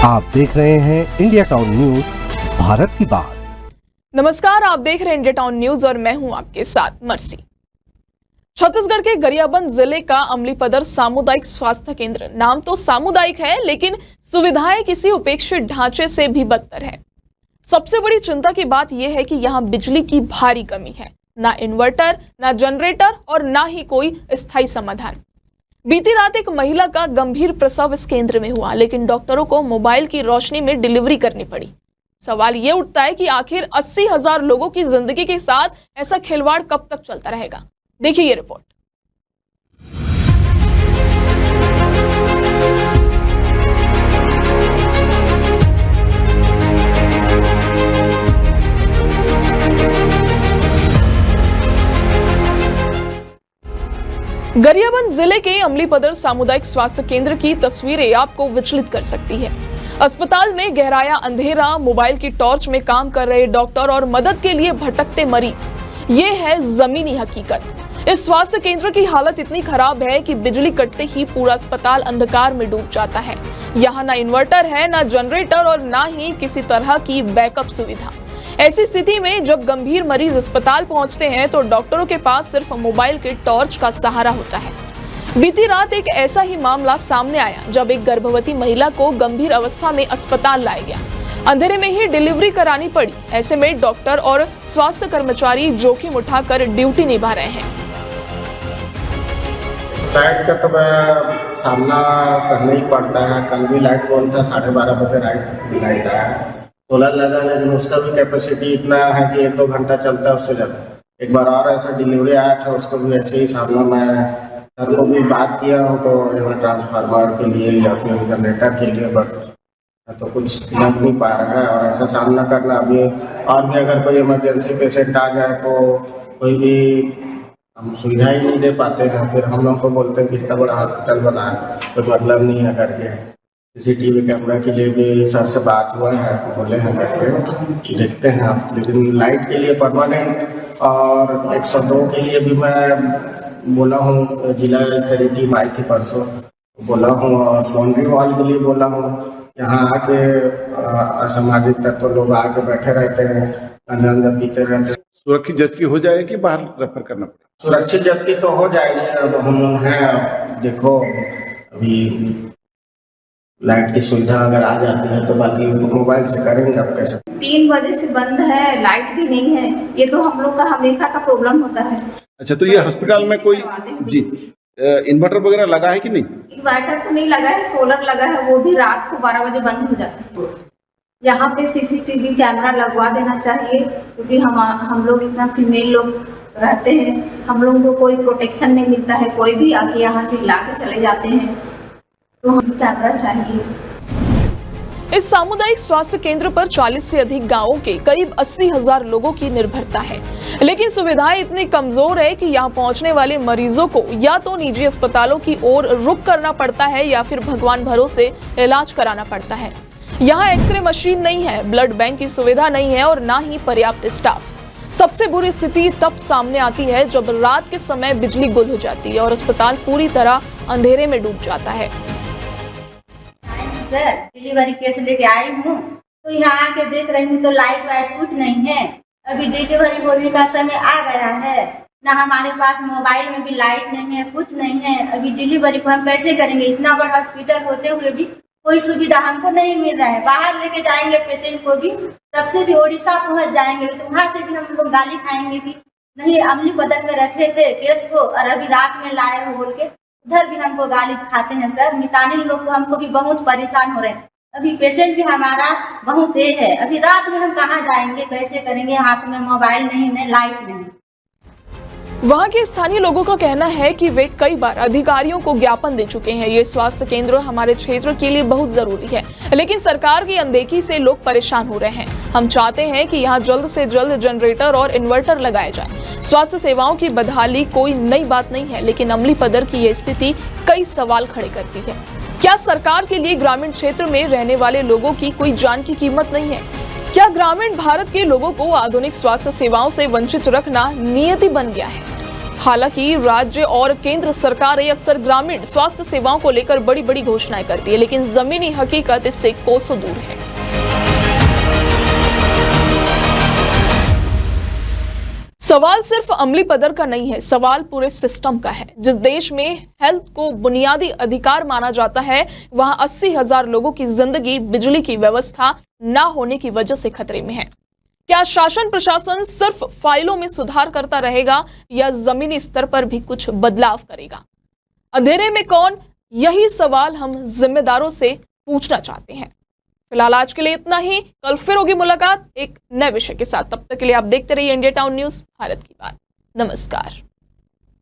आप देख रहे हैं इंडिया टाउन न्यूज, भारत की बात। नमस्कार, आप देख रहे हैं इंडिया टाउन न्यूज और मैं हूं आपके साथ मर्सी। छत्तीसगढ़ के गरियाबंद जिले का अमलीपदर सामुदायिक स्वास्थ्य केंद्र, नाम तो सामुदायिक है लेकिन सुविधाएं किसी उपेक्षित ढांचे से भी बदतर है। सबसे बड़ी चिंता की बात यह है कि यहाँ बिजली की भारी कमी है, ना इन्वर्टर, ना जनरेटर और ना ही कोई स्थायी समाधान। बीती रात एक महिला का गंभीर प्रसव इस केंद्र में हुआ, लेकिन डॉक्टरों को मोबाइल की रोशनी में डिलीवरी करनी पड़ी। सवाल ये उठता है कि आखिर 80,000 लोगों की जिंदगी के साथ ऐसा खिलवाड़ कब तक चलता रहेगा। देखिए ये रिपोर्ट। गरियाबंद जिले के अमलीपदर सामुदायिक स्वास्थ्य केंद्र की तस्वीरें आपको विचलित कर सकती है। अस्पताल में गहराया अंधेरा, मोबाइल की टॉर्च में काम कर रहे डॉक्टर और मदद के लिए भटकते मरीज, ये है जमीनी हकीकत। इस स्वास्थ्य केंद्र की हालत इतनी खराब है कि बिजली कटते ही पूरा अस्पताल अंधकार में डूब जाता है। यहाँ ना इन्वर्टर है, ना जनरेटर और ना ही किसी तरह की बैकअप सुविधा। ऐसी स्थिति में जब गंभीर मरीज अस्पताल पहुंचते हैं तो डॉक्टरों के पास सिर्फ मोबाइल के टॉर्च का सहारा होता है। बीती रात एक ऐसा ही मामला सामने आया जब एक गर्भवती महिला को गंभीर अवस्था में अस्पताल लाया गया। अंधेरे में ही डिलीवरी करानी पड़ी। ऐसे में डॉक्टर और स्वास्थ्य कर्मचारी जोखिम उठाकर ड्यूटी निभा रहे हैं। लाइट का तो सामना करना ही पड़ता है। कल भी लाइट बोल था, 12:30 बजे लाइट आया। सोलर लगा, लेकिन उसका भी कैपेसिटी इतना है कि 1-2 घंटा चलता है, उससे ज़्यादा। एक बार और ऐसा डिलीवरी आया था, उसको भी ऐसे ही सामना मैं सर को भी बात किया हूँ तो यहाँ ट्रांसफार्मर के लिए या फिर जनरेटर के लिए, बट तो कुछ लग नहीं पा रहा है और ऐसा सामना करना अभी। और भी अगर कोई इमरजेंसी पेशेंट आ जाए तो कोई भी हम सुविधा ही नहीं दे पाते हैं। फिर हम लोग को बोलते हैं कि इतना बड़ा हॉस्पिटल बना है, कोई मतलब नहीं है करके। CCTV कैमरा के लिए भी सर से बात हुआ है, बोले हैं करके देखते हैं आप। लेकिन लाइट के लिए परमानेंट और 102 के लिए भी मैं बोला हूँ, जिला स्तरीय टीम आई थी परसों, बोला हूँ। और बाउंड्री वॉल के लिए बोला हूँ। यहाँ आके असामाजिक तत्व लोग आके बैठे रहते हैं, गांजा पीते रहते हैं। सुरक्षित जबकि हो जाए कि बाहर रेफर करना पड़े? सुरक्षित जबकि तो हो जाएगी। अब हम हैं, देखो अभी लाइट की सुविधा अगर आ जाती है तो बाकी मोबाइल से करेंगे। अब कैसे 3 बजे से बंद है, लाइट भी नहीं है। ये तो हम लोग का हमेशा का प्रॉब्लम होता है। अच्छा, तो ये अस्पताल में कोई जी इन्वर्टर वगैरह लगा है कि नहीं? इन्वर्टर तो नहीं लगा है, सोलर लगा है, वो भी रात को 12 बजे बंद हो जाता है। यहाँ पे CCTV कैमरा लगवा देना चाहिए, क्योंकि हम लोग इतना फीमेल लोग रहते हैं, हम लोगों को कोई प्रोटेक्शन नहीं मिलता है। कोई भी आके यहाँ चिल्ला के चले जाते हैं, तो हमें कैमरा चाहिए। इस सामुदायिक स्वास्थ्य केंद्र पर 40 से अधिक गांवों के करीब 80,000 लोगों की निर्भरता है, लेकिन सुविधाएं इतनी कमजोर है कि यहां पहुंचने वाले मरीजों को या तो निजी अस्पतालों की ओर रुख करना पड़ता है या फिर भगवान भरोसे इलाज कराना पड़ता है। यहां एक्सरे मशीन नहीं है, ब्लड बैंक की सुविधा नहीं है और ना ही पर्याप्त स्टाफ। सबसे बुरी स्थिति तब सामने आती है जब रात के समय बिजली गुल हो जाती है और अस्पताल पूरी तरह अंधेरे में डूब जाता है। डिलीवरी केस लेके आई हूँ तो यहाँ आके देख रही हूँ तो लाइट वाइट कुछ नहीं है। अभी डिलीवरी होने का समय आ गया है, ना हमारे पास मोबाइल में भी लाइट नहीं है, कुछ नहीं है। अभी डिलीवरी को हम कैसे करेंगे? इतना बड़ा हॉस्पिटल होते हुए भी कोई सुविधा हमको नहीं मिल रहा है। बाहर लेके जाएंगे पेशेंट को भी, तब से भी उड़ीसा पहुँच जाएंगे तो वहाँ से भी हम लोग गाली खाएंगे कि नहीं अमलीपदर में रखे थे केस को और अभी रात में लाए हो बोल के, उधर भी हमको गाली खाते हैं। सर मितानी लोग को हमको भी बहुत परेशान हो रहे हैं। अभी पेशेंट भी हमारा बहुत ये है, अभी रात में हम कहाँ जाएंगे, कैसे करेंगे? हाथ में मोबाइल नहीं, नहीं लाइट नहीं। वहां के स्थानीय लोगों का कहना है कि वे कई बार अधिकारियों को ज्ञापन दे चुके हैं। ये स्वास्थ्य केंद्र हमारे क्षेत्र के लिए बहुत जरूरी है, लेकिन सरकार की अनदेखी से लोग परेशान हो रहे हैं। हम चाहते हैं कि यहाँ जल्द से जल्द जनरेटर और इन्वर्टर लगाए जाए। स्वास्थ्य सेवाओं की बदहाली कोई नई बात नहीं है, लेकिन अमलीपदर की यह स्थिति कई सवाल खड़े करती है। क्या सरकार के लिए ग्रामीण क्षेत्र में रहने वाले लोगों की कोई जान की कीमत नहीं है? क्या ग्रामीण भारत के लोगों को आधुनिक स्वास्थ्य सेवाओं से वंचित रखना नियति बन गया है? हालांकि राज्य और केंद्र सरकारें अक्सर ग्रामीण स्वास्थ्य सेवाओं को लेकर बड़ी बड़ी घोषणाएं करती है, लेकिन जमीनी हकीकत इससे कोसों दूर है। सवाल सिर्फ अमली पदर का नहीं है, सवाल पूरे सिस्टम का है। जिस देश में हेल्थ को बुनियादी अधिकार माना जाता है, वहां 80,000 लोगों की जिंदगी बिजली की व्यवस्था न होने की वजह से खतरे में है। क्या शासन प्रशासन सिर्फ फाइलों में सुधार करता रहेगा या जमीनी स्तर पर भी कुछ बदलाव करेगा? अंधेरे में कौन, यही सवाल हम जिम्मेदारों से पूछना चाहते हैं। फिलहाल आज के लिए इतना ही। कल फिर होगी मुलाकात एक नए विषय के साथ। तब तक के लिए आप देखते रहिए इंडिया टाउन न्यूज, भारत की बात। नमस्कार।